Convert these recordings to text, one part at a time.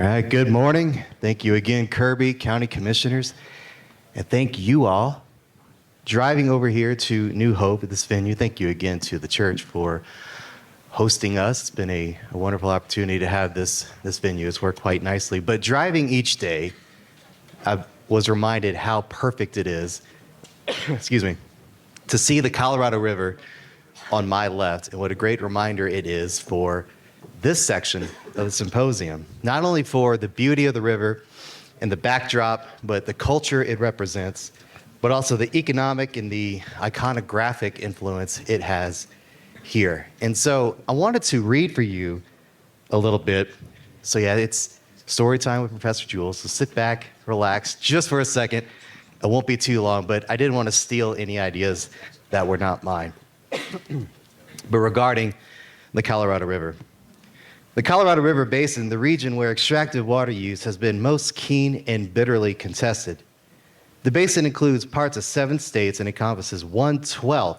All right, good morning. Thank you again, Kirby County Commissioners. And thank you all driving over here to New Hope at this venue. Thank you again to the church for hosting us. It's been a wonderful opportunity to have this venue. It's worked quite nicely. But driving each day, I was reminded how perfect it is, excuse me, to see the Colorado River on my left, and what a great reminder it is for this section of the symposium, not only for the beauty of the river and the backdrop, but the culture it represents, but also the economic and the iconographic influence it has here. And so I wanted to read for you a little bit. So yeah, it's story time with Professor Jewell, so sit back, relax just for a second. It won't be too long, but I didn't want to steal any ideas that were not mine. But regarding the Colorado River. The Colorado River Basin, the region where extractive water use has been most keen and bitterly contested. The basin includes parts of 7 states and encompasses 1/12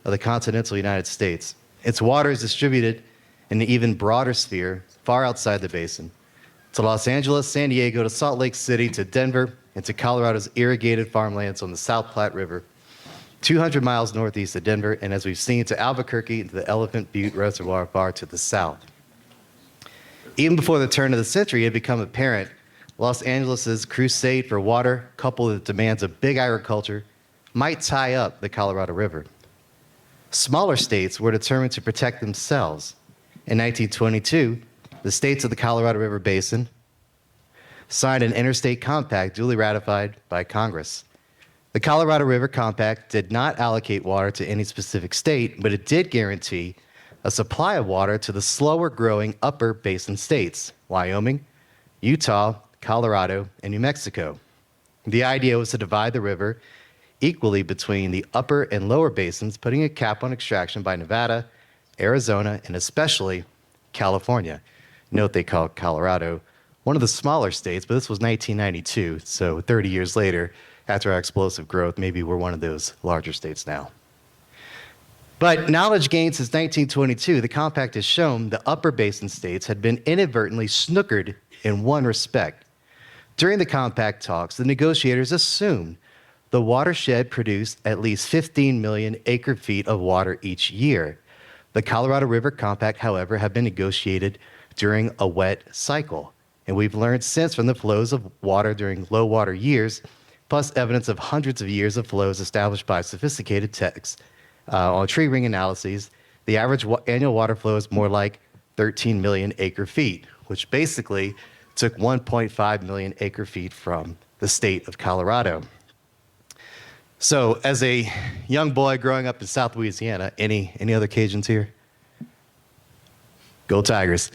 of the continental United States. Its water is distributed in an even broader sphere far outside the basin, to Los Angeles, San Diego, to Salt Lake City, to Denver, and to Colorado's irrigated farmlands on the South Platte River, 200 miles northeast of Denver, and as we've seen, to Albuquerque and to the Elephant Butte Reservoir far to the south. Even before the turn of the century, it had become apparent Los Angeles' crusade for water, coupled with demands of big agriculture, might tie up the Colorado River. Smaller states were determined to protect themselves. In 1922, the states of the Colorado River Basin signed an interstate compact duly ratified by Congress. The Colorado River Compact did not allocate water to any specific state, but it did guarantee a supply of water to the slower-growing upper basin states, Wyoming, Utah, Colorado, and New Mexico. The idea was to divide the river equally between the upper and lower basins, putting a cap on extraction by Nevada, Arizona, and especially California. Note they call Colorado one of the smaller states, but this was 1992, so 30 years later, after our explosive growth, maybe we're one of those larger states now. But knowledge gained since 1922, the compact has shown the upper basin states had been inadvertently snookered in one respect. During the compact talks, the negotiators assumed the watershed produced at least 15 million acre-feet of water each year. The Colorado River Compact, however, had been negotiated during a wet cycle. And we've learned since from the flows of water during low water years, plus evidence of hundreds of years of flows established by sophisticated texts on tree ring analyses, the average annual water flow is more like 13 million acre-feet, which basically took 1.5 million acre-feet from the state of Colorado. So as a young boy growing up in South Louisiana, any other Cajuns here? Go Tigers.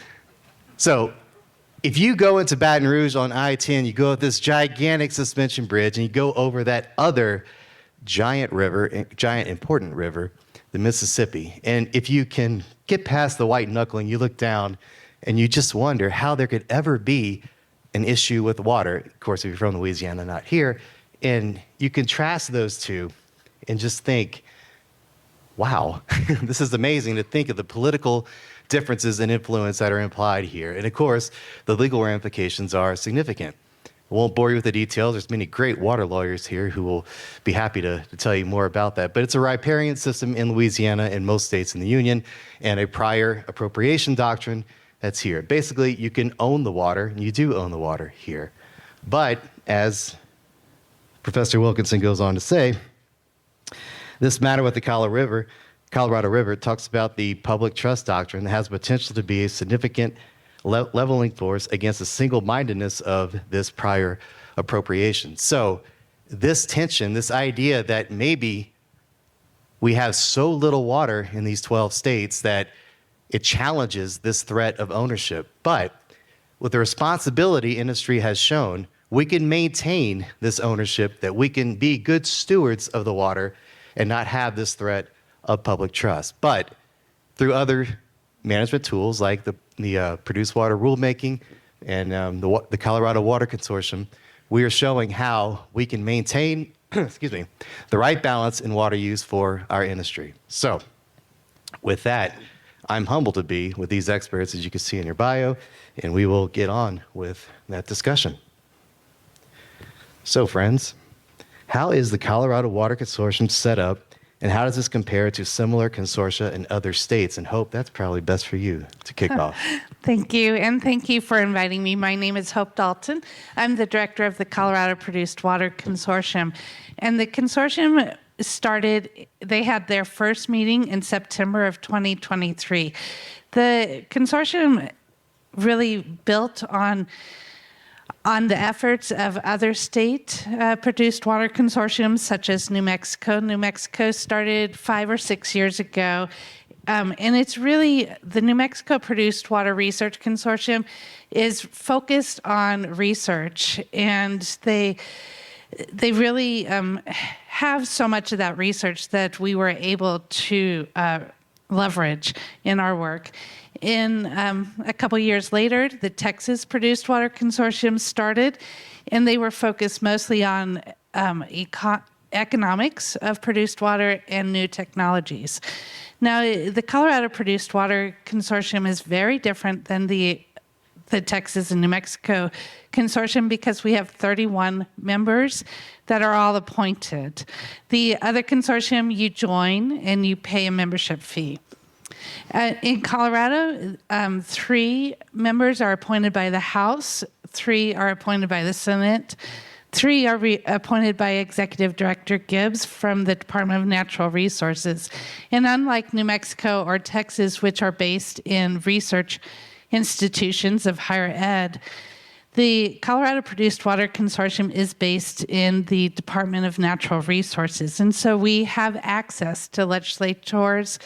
So if you go into Baton Rouge on I-10, you go up this gigantic suspension bridge and you go over that other giant important river, the Mississippi. And if you can get past the white knuckling, you look down and you just wonder how there could ever be an issue with water. Of course, if you're from Louisiana, not here. And you contrast those two and just think, wow, this is amazing to think of the political differences and influence that are implied here. And of course, the legal ramifications are significant. I won't bore you with the details. There's many great water lawyers here who will be happy to tell you more about that. But it's a riparian system in Louisiana and most states in the Union, and a prior appropriation doctrine that's here. Basically, you can own the water, and you do own the water here. But as Professor Wilkinson goes on to say, this matter with the Colorado River talks about the public trust doctrine that has potential to be a significant leveling force against the single-mindedness of this prior appropriation. So this tension, this idea that maybe we have so little water in these 12 states that it challenges this threat of ownership. But with the responsibility industry has shown, we can maintain this ownership, that we can be good stewards of the water and not have this threat of public trust. But through other management tools like the produced water rulemaking and the Colorado Water Consortium, we are showing how we can maintain excuse me, the right balance in water use for our industry. So with that, I'm humbled to be with these experts, as you can see in your bio, and we will get on with that discussion. So, friends, how is the Colorado Water Consortium set up, and how does this compare to similar consortia in other states? And Hope, that's probably best for you to kick off. Thank you, and thank you for inviting me. My name is Hope Dalton. I'm the director of the Colorado Produced Water Consortium. And the consortium they had their first meeting in September of 2023. The consortium really built on the efforts of other state produced water consortiums, such as New Mexico. New Mexico started 5 or 6 years ago. And it's really the New Mexico Produced Water Research Consortium is focused on research, and they really have so much of that research that we were able to leverage in our work. In a couple years later, the Texas Produced Water Consortium started, and they were focused mostly on economics of produced water and new technologies. Now, the Colorado Produced Water Consortium is very different than the Texas and New Mexico consortium because we have 31 members that are all appointed. The other consortium, you join and you pay a membership fee. In Colorado, 3 members are appointed by the House, 3 are appointed by the Senate, 3 are appointed by Executive Director Gibbs from the Department of Natural Resources. And unlike New Mexico or Texas, which are based in research institutions of higher ed, the Colorado Produced Water Consortium is based in the Department of Natural Resources. And so we have access to legislators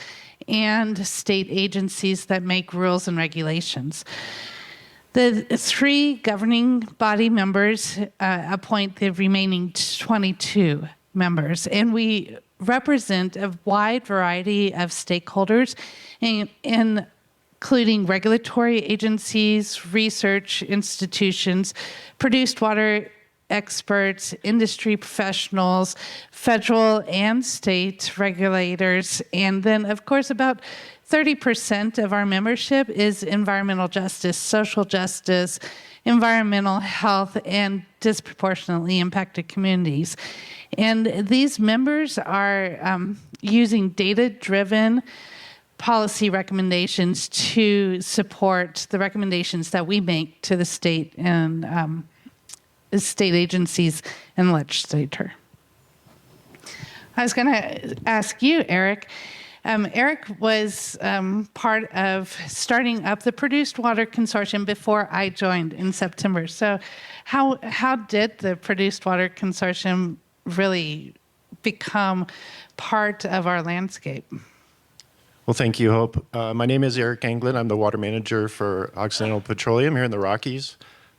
and state agencies that make rules and regulations. The 3 governing body members appoint the remaining 22 members, and we represent a wide variety of stakeholders, including regulatory agencies, research institutions, produced water experts, industry professionals, federal and state regulators, and then, of course, about 30% of our membership is environmental justice, social justice, environmental health, and disproportionately impacted communities. And these members are using data-driven policy recommendations to support the recommendations that we make to the state and state agencies and legislature. I was going to ask you, Erik. Erik was part of starting up the Produced Water Consortium before I joined in September. So how did the Produced Water Consortium really become part of our landscape? Well, thank you, Hope. My name is Erik Anglund. I'm the water manager for Occidental Petroleum here in the Rockies.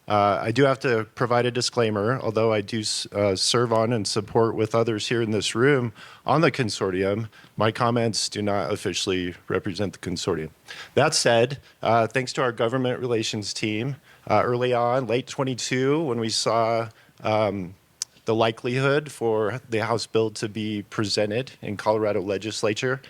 I do have to provide a disclaimer, although I do serve on and support with others here in this room on the consortium, my comments do not officially represent the consortium. That said, thanks to our government relations team, early on, late 22, when we saw the likelihood for the House bill to be presented in Colorado legislature,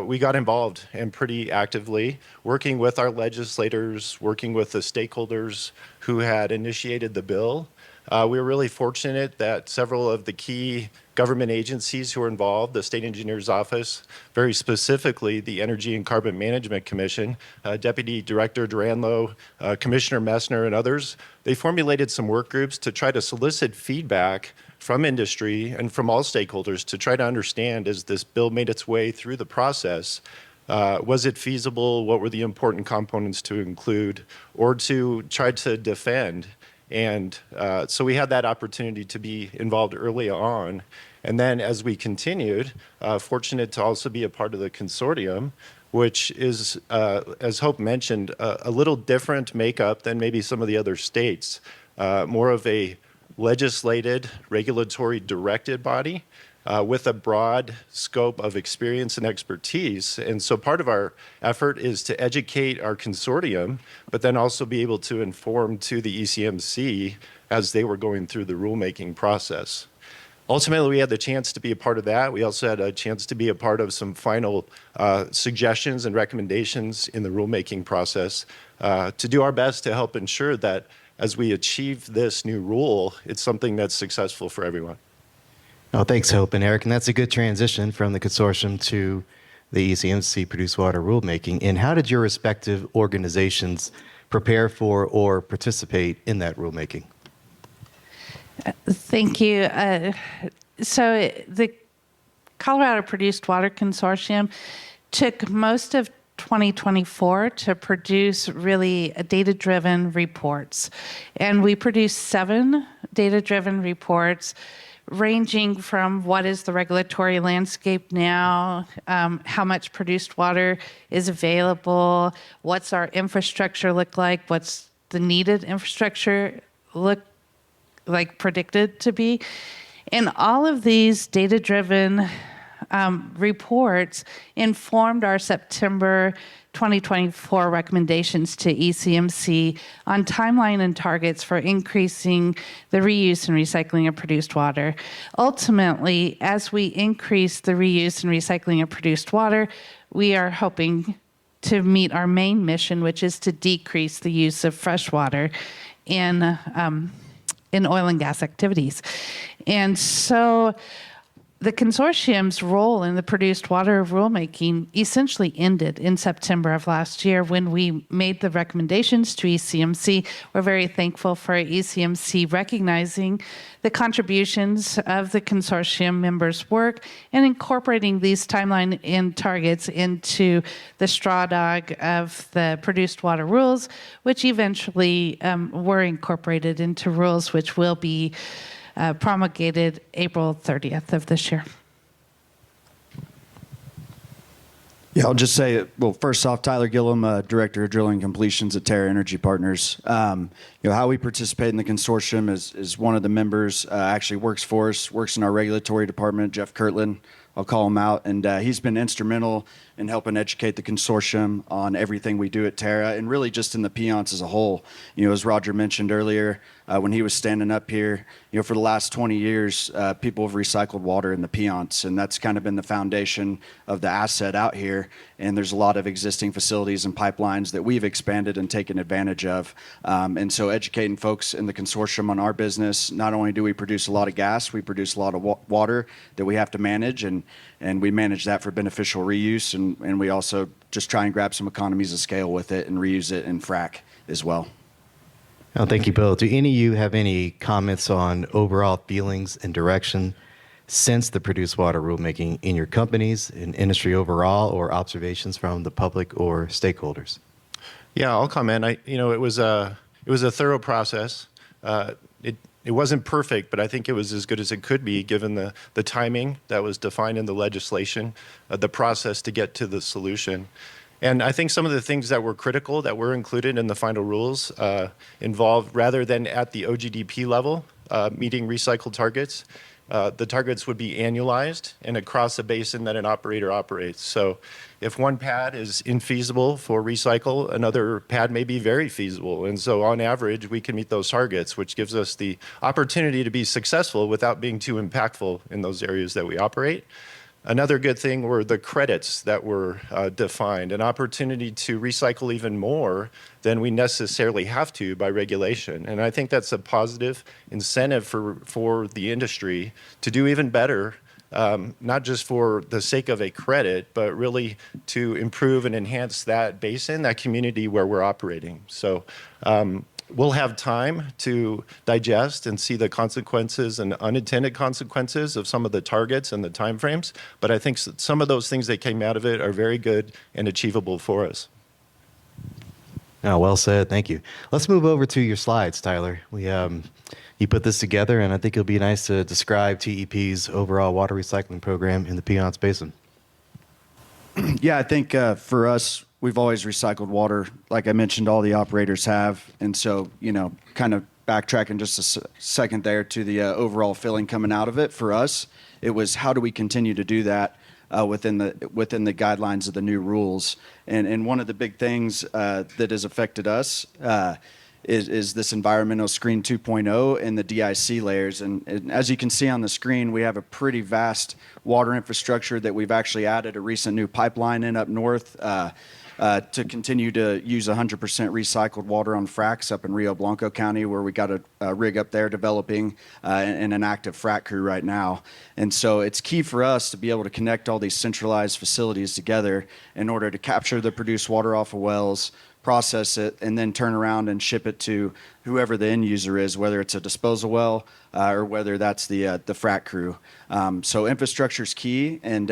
we got involved and pretty actively working with our legislators, working with the stakeholders who had initiated the bill. We were really fortunate that several of the key government agencies who were involved, the State Engineer's Office, very specifically the Energy and Carbon Management Commission, Deputy Director Duranlo, Commissioner Messner, and others, they formulated some work groups to try to solicit feedback from industry and from all stakeholders to try to understand, as this bill made its way through the process, was it feasible? What were the important components to include or to try to defend? And so we had that opportunity to be involved early on. And then as we continued, fortunate to also be a part of the consortium, which is, as Hope mentioned, a little different makeup than maybe some of the other states, more of a legislated, regulatory directed body with a broad scope of experience and expertise. And so part of our effort is to educate our consortium, but then also be able to inform to the ECMC as they were going through the rulemaking process. ultimately, we had the chance to be a part of that. We also had a chance to be a part of some final suggestions and recommendations in the rulemaking process to do our best to help ensure that as we achieve this new rule, it's something that's successful for everyone. Oh, thanks, Hope and Eric. And that's a good transition from the consortium to the ECMC produced water rulemaking. And how did your respective organizations prepare for or participate in that rulemaking? Thank you. So the Colorado Produced Water Consortium took most of 2024 to produce really data-driven reports. And we produced 7 data-driven reports ranging from what is the regulatory landscape now, how much produced water is available, what's our infrastructure look like, what's the needed infrastructure look like predicted to be. And all of these data-driven reports informed our September 2024 recommendations to ECMC on timeline and targets for increasing the reuse and recycling of produced water. Ultimately, as we increase the reuse and recycling of produced water, we are hoping to meet our main mission, which is to decrease the use of fresh water in oil and gas activities. And so the consortium's role in the produced water rulemaking essentially ended in September of last year when we made the recommendations to ECMC. We're very thankful for ECMC recognizing the contributions of the consortium members' work and incorporating these timeline and targets into the straw dog of the produced water rules, which eventually were incorporated into rules which will be promulgated April 30th of this year. Yeah, I'll just say, well, first off, Tyler Gillam, Director of Drilling Completions at Terra Energy Partners. How we participate in the consortium is one of the members actually works for us, works in our regulatory department, Jeff Kirtland. I'll call him out. And he's been instrumental in helping educate the consortium on everything we do at Terra and really just in the Piceance as a whole. As Roger mentioned earlier, when he was standing up here, for the last 20 years, people have recycled water in the Piceance, and that's kind of been the foundation of the asset out here. And there's a lot of existing facilities and pipelines that we've expanded and taken advantage of. And so educating folks in the consortium on our business, not only do we produce a lot of gas, we produce a lot of water that we have to manage, and we manage that for beneficial reuse, and we also just try and grab some economies of scale with it and reuse it in frac as well. Oh, thank you both. Do any of you have any comments on overall feelings and direction since the produced water rulemaking in your companies, in industry overall, or observations from the public or stakeholders? Yeah, I'll comment. It was a thorough process. It wasn't perfect, but I think it was as good as it could be given the timing that was defined in the legislation, the process to get to the solution. And I think some of the things that were critical that were included in the final rules involved, rather than at the OGDP level, meeting recycle targets, the targets would be annualized and across a basin that an operator operates. So if one pad is infeasible for recycle, another pad may be very feasible. And so on average, we can meet those targets, which gives us the opportunity to be successful without being too impactful in those areas that we operate. Another good thing were the credits that were defined, an opportunity to recycle even more than we necessarily have to by regulation. And I think that's a positive incentive for the industry to do even better, not just for the sake of a credit, but really to improve and enhance that basin, that community where we're operating. So we'll have time to digest and see the consequences and unintended consequences of some of the targets and the timeframes. But I think some of those things that came out of it are very good and achievable for us. Oh, well said. Thank you. Let's move over to your slides, Tyler. You put this together, and I think it'll be nice to describe TEP's overall water recycling program in the Piceance Basin. Yeah, I think for us, we've always recycled water. Like I mentioned, all the operators have. And so, kind of backtracking just a second there to the overall feeling coming out of it for us, it was how do we continue to do that within the guidelines of the new rules. And one of the big things that has affected us is this environmental screen 2.0 and the DIC layers. And as you can see on the screen, we have a pretty vast water infrastructure that we've actually added a recent new pipeline in up north to continue to use 100% recycled water on fracs up in Rio Blanco County, where we got a rig up there developing and an active frac crew right now. And so it's key for us to be able to connect all these centralized facilities together in order to capture the produced water off of wells, process it, and then turn around and ship it to whoever the end user is, whether it's a disposal well or whether that's the frac crew. So infrastructure is key, and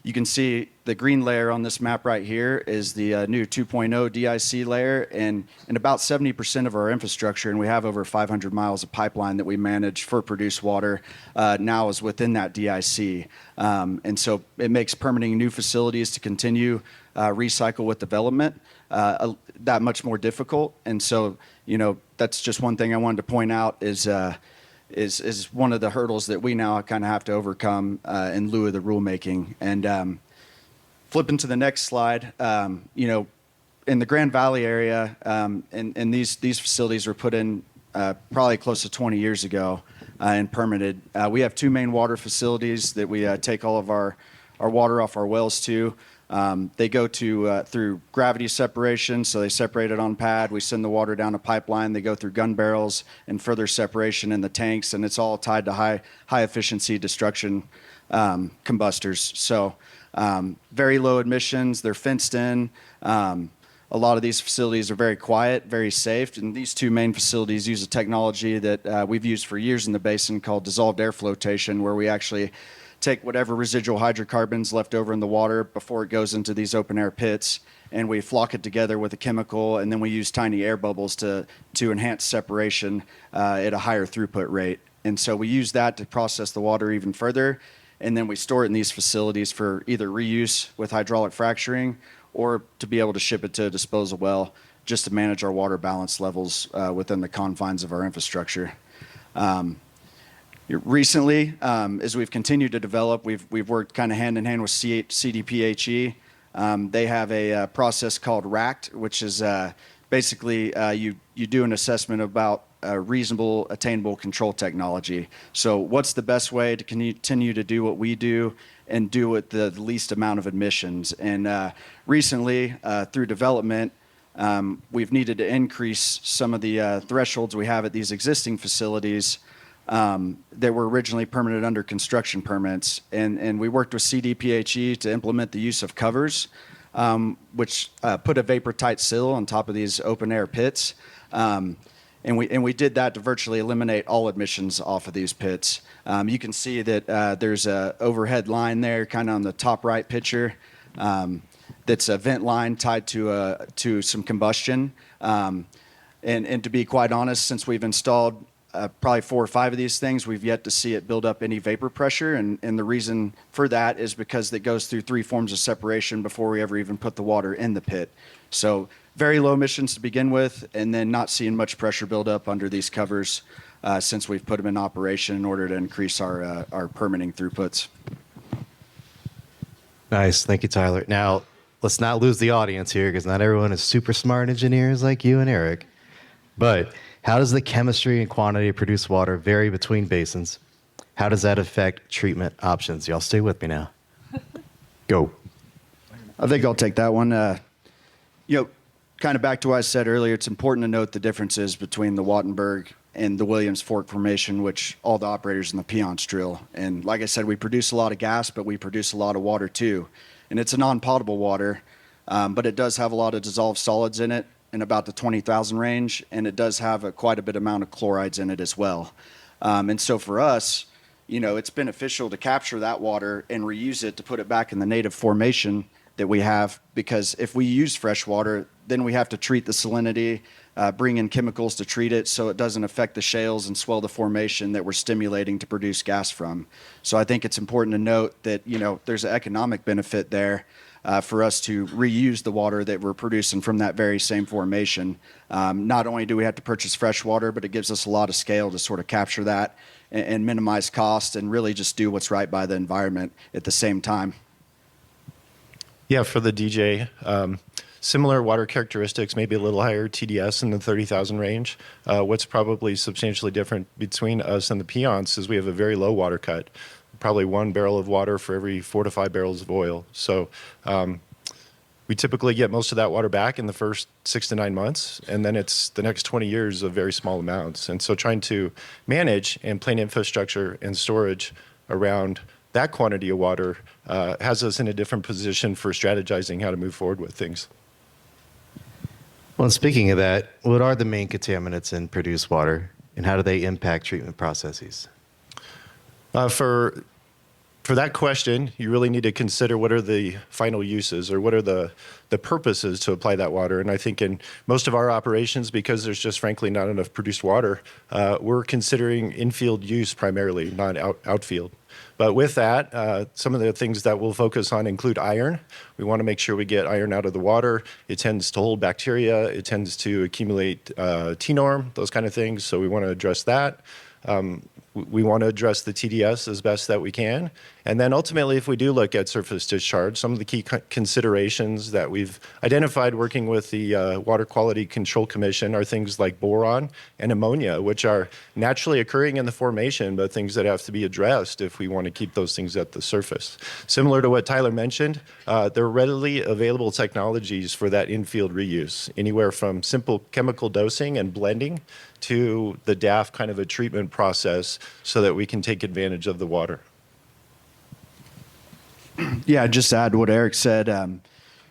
you can see the green layer on this map right here is the new 2.0 DIC layer, and about 70% of our infrastructure, and we have over 500 miles of pipeline that we manage for produced water, now is within that DIC. And so it makes permitting new facilities to continue recycle with development that much more difficult. And so, that's just one thing I wanted to point out is one of the hurdles that we now kind of have to overcome in lieu of the rulemaking. And flipping to the next slide, in the Grand Valley area, and these facilities were put in probably close to 20 years ago and permitted. We have two main water facilities that we take all of our water off our wells to. They go through gravity separation, so they separate it on pad. We send the water down a pipeline. They go through gun barrels and further separation in the tanks, and it's all tied to high efficiency destruction combustors. So very low emissions. They're fenced in. A lot of these facilities are very quiet, very safe, and these two main facilities use a technology that we've used for years in the basin called dissolved air flotation, where we actually take whatever residual hydrocarbons left over in the water before it goes into these open air pits, and we flock it together with a chemical, and then we use tiny air bubbles to enhance separation at a higher throughput rate. And so we use that to process the water even further, and then we store it in these facilities for either reuse with hydraulic fracturing or to be able to ship it to a disposal well, just to manage our water balance levels within the confines of our infrastructure. Recently, as we've continued to develop, we've worked kind of hand in hand with CDPHE. They have a process called RACT, which is basically you do an assessment about reasonable attainable control technology. So what's the best way to continue to do what we do and do it the least amount of emissions? And recently, through development, we've needed to increase some of the thresholds we have at these existing facilities that were originally permitted under construction permits. And we worked with CDPHE to implement the use of covers, which put a vapor-tight sill on top of these open-air pits. And we did that to virtually eliminate all emissions off of these pits. You can see that there's an overhead line there, kind of on the top right picture, that's a vent line tied to some combustion. And to be quite honest, since we've installed probably 4 or 5 of these things, we've yet to see it build up any vapor pressure. And the reason for that is because it goes through 3 forms of separation before we ever even put the water in the pit. So very low emissions to begin with, and then not seeing much pressure build up under these covers since we've put them in operation in order to increase our permitting throughputs. Nice. Thank you, Tyler. Now, let's not lose the audience here, because not everyone is super smart engineers like you and Erik. But how does the chemistry and quantity of produced water vary between basins? How does that affect treatment options? Y'all stay with me now. Go. I think I'll take that one. Kind of back to what I said earlier, it's important to note the differences between the Wattenberg and the Williams Fork Formation, which all the operators in the Piceance drill. And like I said, we produce a lot of gas, but we produce a lot of water too. And it's a non-potable water, but it does have a lot of dissolved solids in it, in about the 20,000 range, and it does have quite a bit amount of chlorides in it as well. And so for us, it's beneficial to capture that water and reuse it to put it back in the native formation that we have, because if we use fresh water, then we have to treat the salinity, bring in chemicals to treat it so it doesn't affect the shales and swell the formation that we're stimulating to produce gas from. So I think it's important to note that, there's an economic benefit there for us to reuse the water that we're producing from that very same formation. Not only do we have to purchase fresh water, but it gives us a lot of scale to sort of capture that and minimize cost and really just do what's right by the environment at the same time. Yeah, for the DJ. similar water characteristics, maybe a little higher TDS in the 30,000 range. What's probably substantially different between us and the peons is we have a very low water cut, probably 1 barrel of water for every 4 to 5 barrels of oil. So we typically get most of that water back in the first 6 to 9 months, and then it's the next 20 years of very small amounts. And so trying to manage and plan infrastructure and storage around that quantity of water has us in a different position for strategizing how to move forward with things. Well, and speaking of that, what are the main contaminants in produced water, and how do they impact treatment processes? For that question, you really need to consider what are the final uses or what are the purposes to apply that water. And I think in most of our operations, because there's just frankly not enough produced water, we're considering infield use primarily, not outfield. But with that, some of the things that we'll focus on include iron. We want to make sure we get iron out of the water. It tends to hold bacteria. It tends to accumulate T-norm, those kind of things. So we want to address that. We want to address the TDS as best that we can. And then ultimately, if we do look at surface discharge, some of the key considerations that we've identified working with the Water Quality Control Commission are things like boron and ammonia, which are naturally occurring in the formation, but things that have to be addressed if we want to keep those things at the surface. Similar to what Tyler mentioned, there are readily available technologies for that infield reuse, anywhere from simple chemical dosing and blending to the DAF kind of a treatment process so that we can take advantage of the water. Yeah, just to add what Erik said,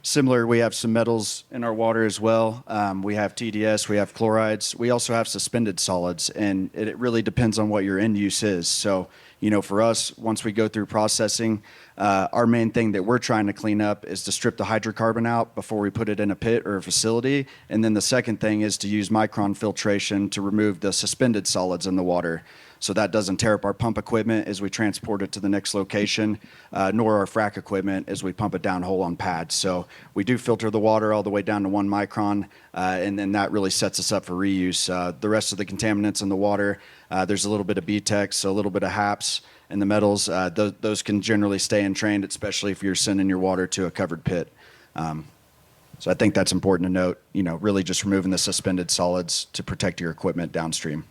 similar, we have some metals in our water as well. We have TDS, we have chlorides. We also have suspended solids, and it really depends on what your end use is. So, you know, for us, once we go through processing, our main thing that we're trying to clean up is to strip the hydrocarbon out before we put it in a pit or a facility. And then the second thing is to use micron filtration to remove the suspended solids in the water. So that doesn't tear up our pump equipment as we transport it to the next location, nor our frac equipment as we pump it down hole on pads. So we do filter the water all the way down to 1 micron, and then that really sets us up for reuse. The rest of the contaminants in the water, there's a little bit of BTEX, so a little bit of HAPS, and the metals, those can generally stay entrained, especially if you're sending your water to a covered pit. So I think that's important to note, you know, really just removing the suspended solids to protect your equipment downstream.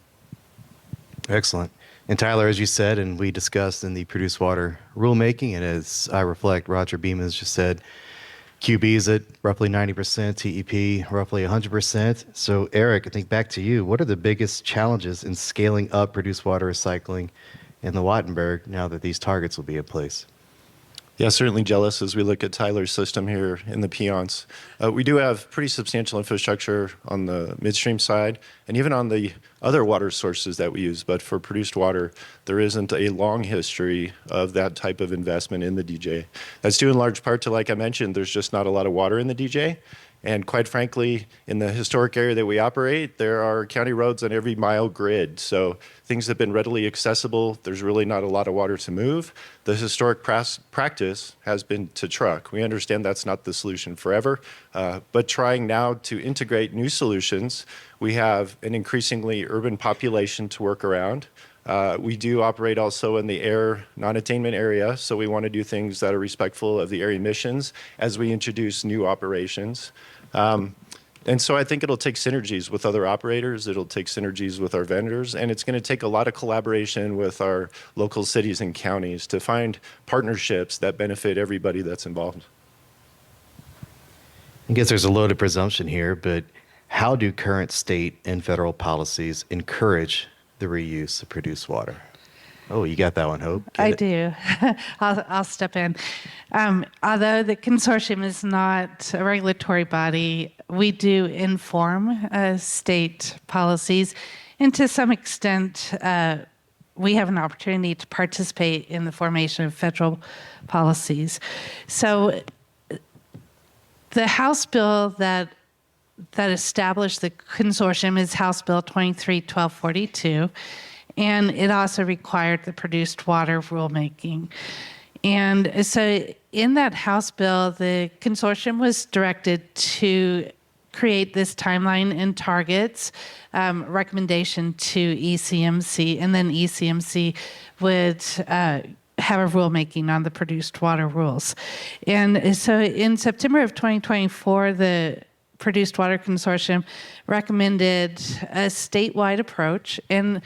Excellent. And Tyler, as you said, and we discussed in the produced water rulemaking, and as I reflect, Roger Beeman just said, QB's at roughly 90%, TEP roughly 100%. So Erik, I think back to you. What are the biggest challenges in scaling up produced water recycling in the Wattenberg now that these targets will be in place? Yeah, certainly jealous as we look at Tyler's system here in the peons. We do have pretty substantial infrastructure on the midstream side and even on the other water sources that we use. But for produced water, there isn't a long history of that type of investment in the DJ. That's due in large part to, like I mentioned, there's just not a lot of water in the DJ. And quite frankly, in the historic area that we operate, there are county roads on every mile grid. So things have been readily accessible. There's really not a lot of water to move. The historic practice has been to truck. We understand that's not the solution forever, but trying now to integrate new solutions. We have an increasingly urban population to work around. We do operate also in the air non-attainment area, so we want to do things that are respectful of the area emissions as we introduce new operations. And so I think it'll take synergies with other operators, it'll take synergies with our vendors, and it's going to take a lot of collaboration with our local cities and counties to find partnerships that benefit everybody that's involved. I guess there's a loaded presumption here, but how do current state and federal policies encourage the reuse of produced water? Oh, you got that one, Hope. I do. I'll step in. Although the consortium is not a regulatory body, we do inform state policies. And to some extent, we have an opportunity to participate in the formation of federal policies. So the House bill that established the consortium is House Bill 23-1242. And it also required the produced water rulemaking. And so in that House bill, the consortium was directed to create this timeline and targets, recommendation to ECMC, and then ECMC would have a rulemaking on the produced water rules. And so in September of 2024, the Produced Water Consortium recommended a statewide approach, and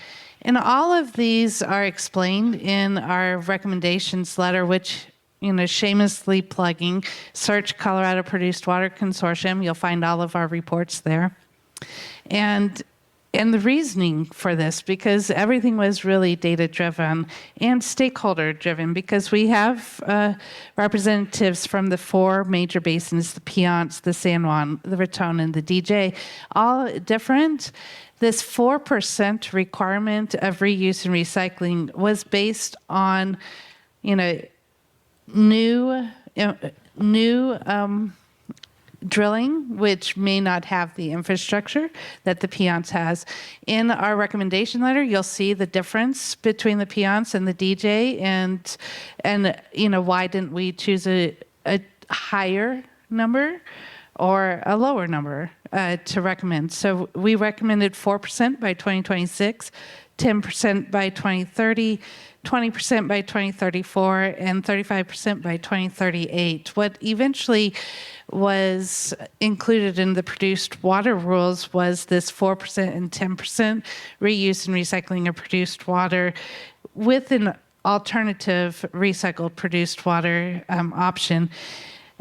all of these are explained in our recommendations letter, which, shamelessly plugging, search Colorado Produced Water Consortium. You'll find all of our reports there. And the reasoning for this, because everything was really data-driven and stakeholder-driven, because we have representatives from the 4 major basins, the Piceance, the San Juan, the Raton, and the DJ, all different. This 4% requirement of reuse and recycling was based on, new drilling, which may not have the infrastructure that the Piceance has. In our recommendation letter, you'll see the difference between the Piceance and the DJ, and why didn't we choose a higher number or a lower number to recommend. So we recommended 4% by 2026, 10% by 2030, 20% by 2034, and 35% by 2038. What eventually was included in the produced water rules was this 4% and 10% reuse and recycling of produced water with an alternative recycled produced water option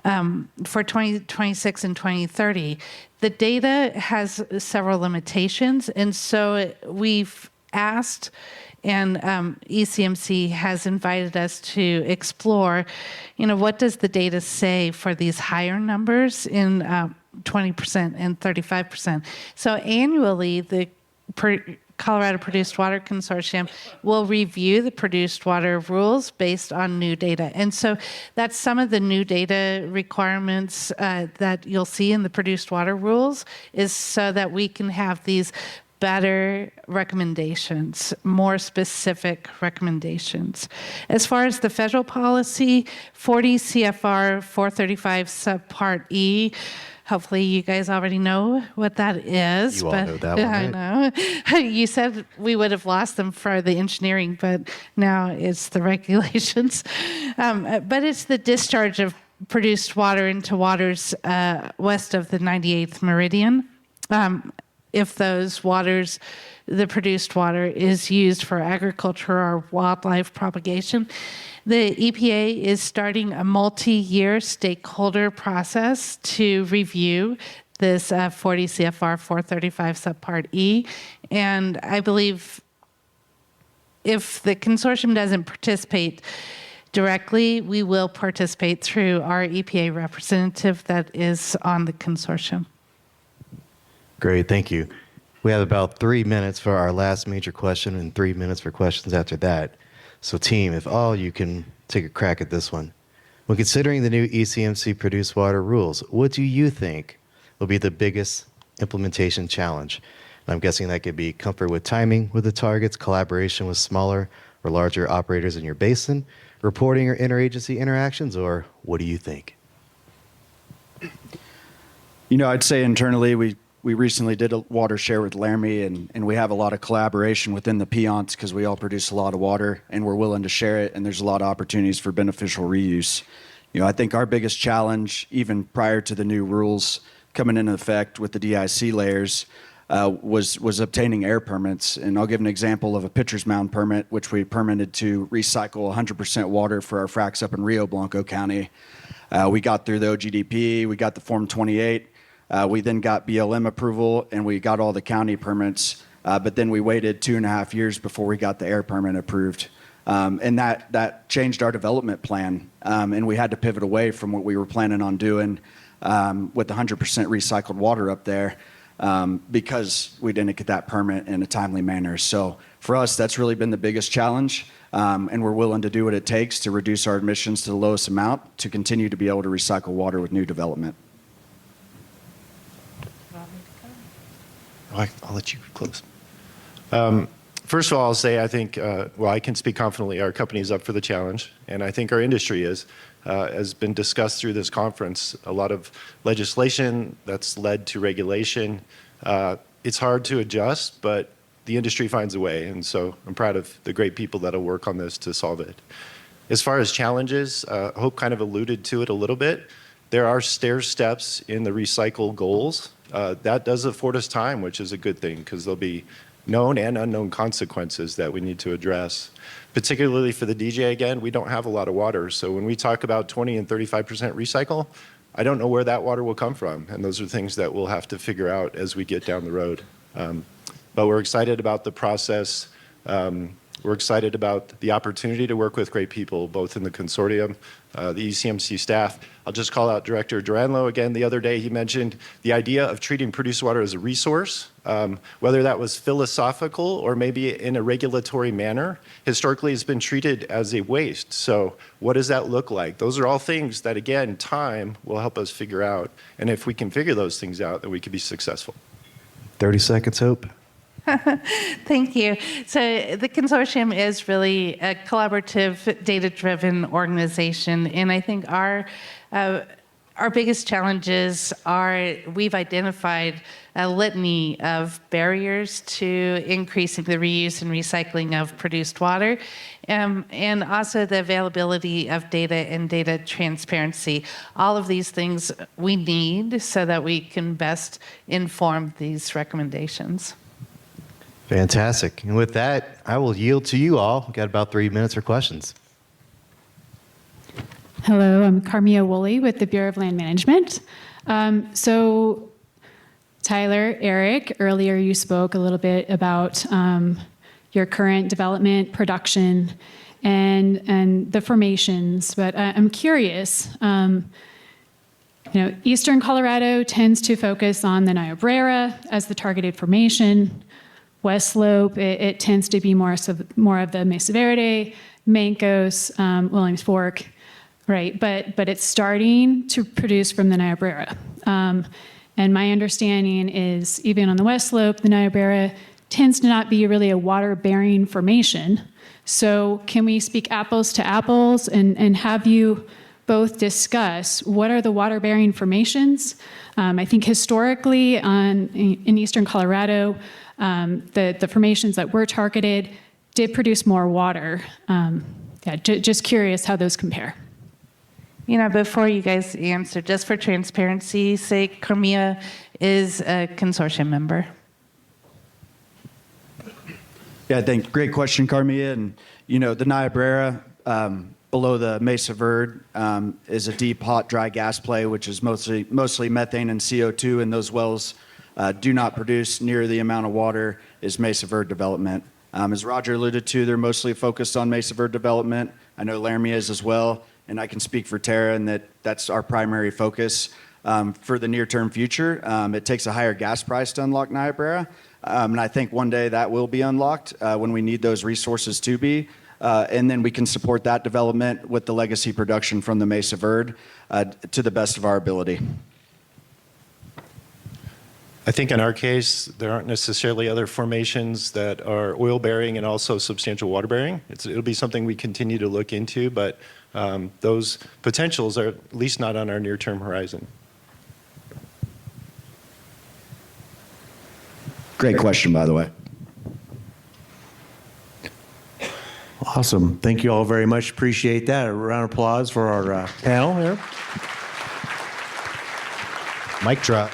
for 2026 and 2030. The data has several limitations, and so we've asked, and ECMC has invited us to explore, what does the data say for these higher numbers in 20% and 35%. So annually, the Colorado Produced Water Consortium will review the produced water rules based on new data. And so that's some of the new data requirements that you'll see in the produced water rules, is so that we can have these better recommendations, more specific recommendations. As far as the federal policy, 40 CFR 435 subpart E, hopefully you guys already know what that is. You all know that one, right? I know. You said we would have lost them for the engineering, but now it's the regulations. But it's the discharge of produced water into waters west of the 98th meridian. If those waters, the produced water, is used for agriculture or wildlife propagation. The EPA is starting a multi-year stakeholder process to review this 40 CFR 435 subpart E. And I believe if the consortium doesn't participate directly, we will participate through our EPA representative that is on the consortium. Great, thank you. We have about 3 minutes for our last major question and 3 minutes for questions after that. So team, if all you can take a crack at this one. When considering the new ECMC produced water rules, what do you think will be the biggest implementation challenge? And I'm guessing that could be comfort with timing with the targets, collaboration with smaller or larger operators in your basin, reporting or interagency interactions, or what do you think? I'd say internally we recently did a water share with Laramie, and we have a lot of collaboration within the Piceance because we all produce a lot of water and we're willing to share it, and there's a lot of opportunities for beneficial reuse. I think our biggest challenge, even prior to the new rules coming into effect with the DIC layers, was obtaining air permits. And I'll give an example of a pitcher's mound permit, which we permitted to recycle 100% water for our fracs up in Rio Blanco County. We got through the OGDP, we got the Form 28. We then got BLM approval, and we got all the county permits, but then we waited 2.5 years before we got the air permit approved. And that changed our development plan, and we had to pivot away from what we were planning on doing with 100% recycled water up there because we didn't get that permit in a timely manner. So for us, that's really been the biggest challenge, and we're willing to do what it takes to reduce our emissions to the lowest amount to continue to be able to recycle water with new development. I'll let you close. First of all, I'll say I think, I can speak confidently, our company is up for the challenge, and I think our industry is. Has been discussed through this conference, a lot of legislation that's led to regulation. It's hard to adjust, but the industry finds a way, and so I'm proud of the great people that'll work on this to solve it. As far as challenges, Hope kind of alluded to it a little bit. There are stair steps in the recycle goals. That does afford us time, which is a good thing because there'll be known and unknown consequences that we need to address. Particularly for the DJ, again, we don't have a lot of water. So when we talk about 20 and 35% recycle, I don't know where that water will come from. And those are things that we'll have to figure out as we get down the road. But we're excited about the process. We're excited about the opportunity to work with great people, both in the consortium, the ECMC staff. I'll just call out Director Duranlo again. The other day, he mentioned the idea of treating produced water as a resource, whether that was philosophical or maybe in a regulatory manner. Historically, it's been treated as a waste. So what does that look like? Those are all things that, again, time will help us figure out. And if we can figure those things out, then we can be successful. 30 seconds, Hope. Thank you. So the consortium is really a collaborative, data-driven organization, and I think our biggest challenges are we've identified a litany of barriers to increasing the reuse and recycling of produced water, and also the availability of data and data transparency. All of these things we need so that we can best inform these recommendations. Fantastic. And with that, I will yield to you all. We've got about 3 minutes for questions. Hello, I'm Carmia Woolley with the Bureau of Land Management. So Tyler, Erik, earlier you spoke a little bit about your current development, production, and the formations, but I'm curious. Eastern Colorado tends to focus on the Niobrara as the targeted formation. West Slope, it tends to be more of the Mesa Verde, Mancos, Williams Fork, right? But it's starting to produce from the Niobrara. And my understanding is even on the West Slope, the Niobrara tends to not be really a water-bearing formation. So can we speak apples to apples and have you both discuss what are the water-bearing formations? I think historically in Eastern Colorado, the formations that were targeted did produce more water. Just curious how those compare. Before you guys answer, just for transparency's sake, Carmia is a consortium member. Yeah, I think great question, Carmia. And the Niobrara below the Mesa Verde is a deep, hot, dry gas play, which is mostly methane and CO2, and those wells do not produce near the amount of water as Mesa Verde development. As Roger alluded to, they're mostly focused on Mesa Verde development. I know Laramie is as well, and I can speak for Tara in that's our primary focus for the near-term future. It takes a higher gas price to unlock Niobrara, and I think one day that will be unlocked when we need those resources to be. And then we can support that development with the legacy production from the Mesa Verde to the best of our ability. I think in our case, there aren't necessarily other formations that are oil-bearing and also substantial water-bearing. It'll be something we continue to look into, but those potentials are at least not on our near-term horizon. Great question, by the way. Awesome. Thank you all very much. Appreciate that. A round of applause for our panel here. Mic drop.